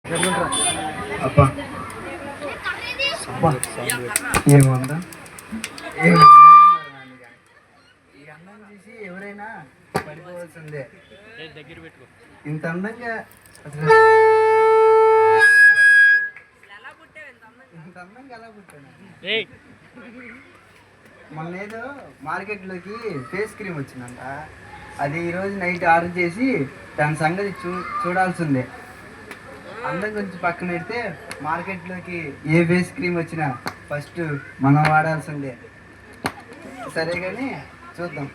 అబ్బా అబ్బా ఏమందా ఈ అందం చూసి ఎవరైనా పడిపోవాల్సిందే. ఇంత అందంగా ఎలా పుట్టాను? మొన్న ఏదో మార్కెట్లోకి ఫేస్ క్రీమ్ వచ్చిందంట. అది ఈరోజు నైట్ ఆర్డర్ చేసి దాని సంగతి చూడాల్సిందే. అందం కొంచెం పక్కన పెడితే మార్కెట్లోకి ఏ ఫేస్ క్రీమ్ వచ్చినా ఫస్ట్ మనం వాడాల్సిందే. సరే కానీ చూద్దాం.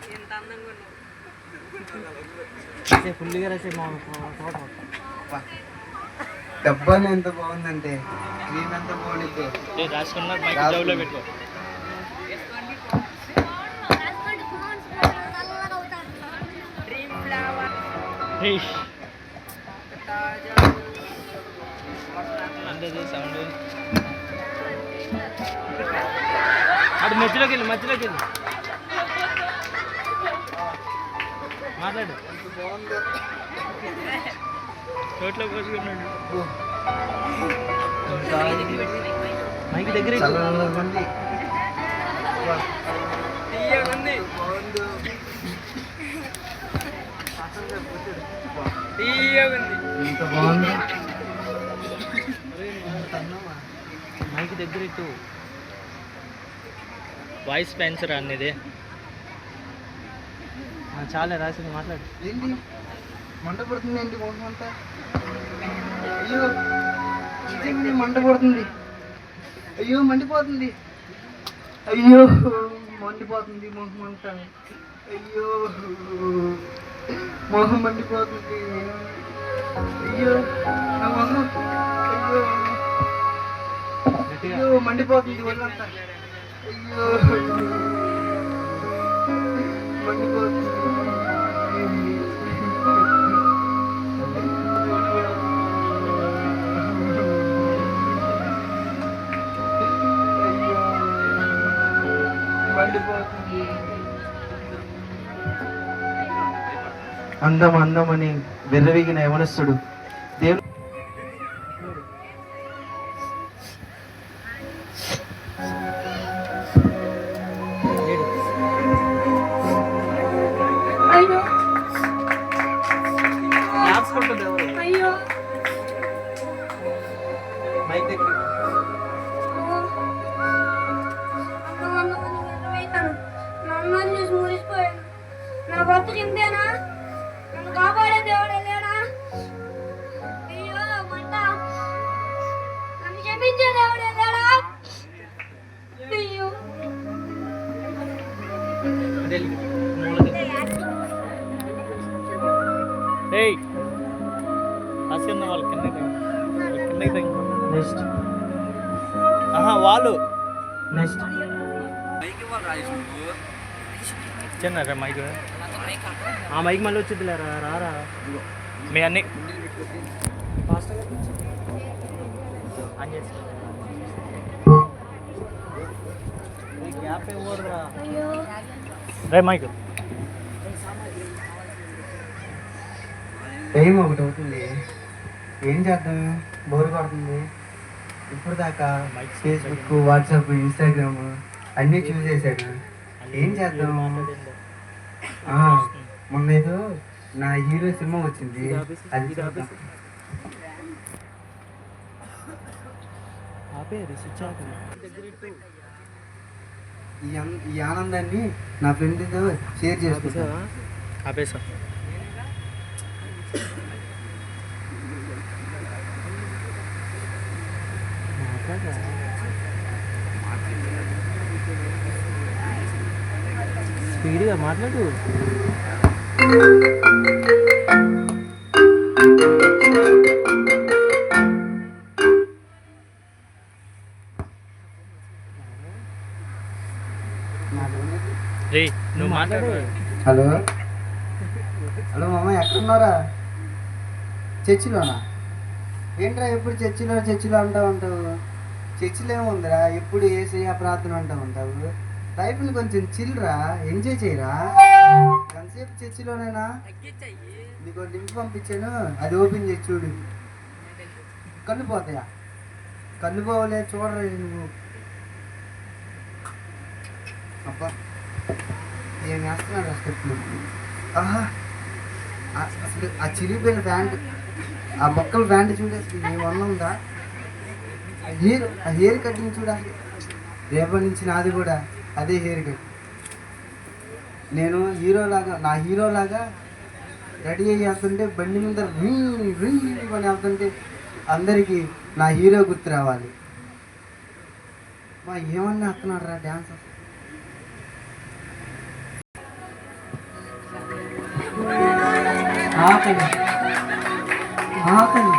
డబ్బాలు ఎంత బాగుందంటే క్రీమ్ ఎంత బాగుంది. అటు మధ్యలోకి వెళ్ళి మాట్లాడు. చోట్లో కోసుకున్నాడు. మైకి దగ్గర మైకి దగ్గర ఇటు వాయిస్ స్పెన్సర్ అనేది చాలా రాసింది. మాట్లాడు. ఏంటి మంట పడుతుంది? ఏంటి మొహం అంతా? అయ్యో మంట పడుతుంది. అయ్యో మండిపోతుంది. అయ్యో మండిపోతుంది మొహం అంతా. అయ్యో మొహం మండిపోతుంది. అయ్యో నా మొహం. అయ్యో అయ్యో మండిపోతుంది ఒళ్ళంతా. అయ్యో మండిపోతుంది. అందం అందమని వెర్రవిగిన యవనస్తుడు దేవుడు వాళ్ళు వాళ్ళు నెక్స్ట్ చిన్నారా మైక్ ఆ మైక్ మళ్ళీ వచ్చింది రారా మీ అన్ని గ్యాప్ ఇవ్వరా రే మైక్. టైం ఒకటి అవుతుంది. ఏం చేద్దాం? బోర్ కొడుతుంది. ఇప్పుడు దాకా ఫేస్బుక్, వాట్సాప్, ఇన్స్టాగ్రామ్ అన్నీ చూసేసాను. ఏం చేద్దాం? మొన్న ఏదో నా హీరో సినిమా వచ్చింది, అది చూద్దాం. ఈ ఆనందాన్ని నా ఫ్రెండ్తో షేర్ చేసుకుంటా. ఆపేసా. స్పీడ్గా మాట్లాడు. నువ్వు మాట్లాడు. హలో హలో మామ, ఎక్కడున్నారా? చర్చిలోనా? ఏంట్రా ఎప్పుడు చర్చిలో అంటూ ఉంటావు? చర్చిలో ఏముందిరా, ఎప్పుడు యేసయ్య ప్రార్థన అంటూ ఉంటావు. లైఫ్ని కొంచెం చిల్రా, ఎంజాయ్ చేయరా. ఎంతసేపు చర్చిలోనేనా? నీకు లింక్ పంపించాను, అది ఓపెన్ చేసి చూడు. కళ్ళు పోతాయా? కళ్ళు పోవలే చూడరా నువ్వు. అబ్బా ఏం వేస్తున్నాడు ఆ స్టెప్లు. ఆహా అసలు ఆ చిరిగిపోయిన ప్యాంట్, ఆ బొక్కల ప్యాంట్ చూడు, అసలు ఏమన్నా ఉందా? ఆ హెయిర్ కటింగ్ చూడ. రేపటి నుంచి నాది కూడా అదే హెయిర్ కట్. నేను నా హీరోలాగా రెడీ అయ్యి వెళ్తుంటే బండి మీద కొని వెళ్తుంటే అందరికీ నా హీరో గుర్తు రావాలి. మా ఏమన్నా వస్తున్నాడు రా డ్యాన్స్. ఆకలి ఆకలి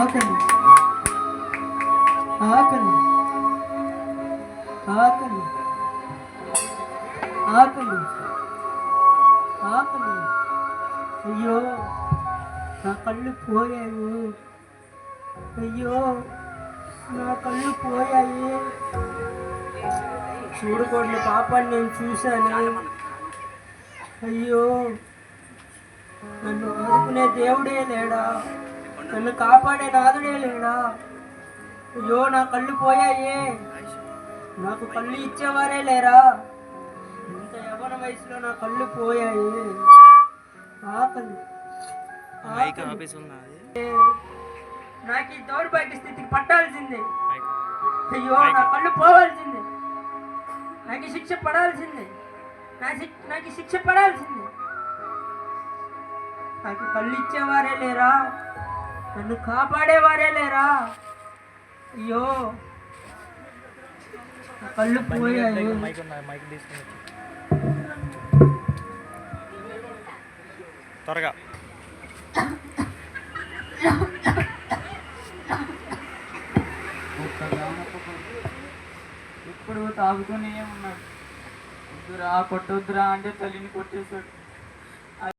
ఆకలి ఆకలి ఆకలి ఆకలి ఆకలి. అయ్యో నా కళ్ళు పోయాయి. అయ్యో నా కళ్ళు పోయాయి. చూడకూడని పాపాన్ని నేను చూశాను. అయ్యో నన్ను ఆదుకునే దేవుడే లేడా? నన్ను కాపాడే నాదుడే లేడా? అయ్యో నా కళ్ళు పోయాయి. నాకు కళ్ళు ఇచ్చేవారే లేరా? ఇంత యవ్వన వయసులో నా కళ్ళు పోయాయి. ఆకలి నాకు ఈ దౌర్భాగ్య స్థితికి పట్టాల్సిందే. అయ్యో నా కళ్ళు పోవాల్సిందే. నాకు శిక్ష పడాల్సిందే. నాకు శిక్ష పడాల్సిందే. నాకు కళ్ళు ఇచ్చేవారే లేరా? నన్ను కాపాడేవారే లేరా? అయ్యో నా కళ్ళు పోయాయి. త్వరగా ఇప్పుడు తాగుతూనే ఉన్నాడు. వద్దురా కొట్టొద్దురా అంటే తల్లిని కొట్టేశాడు.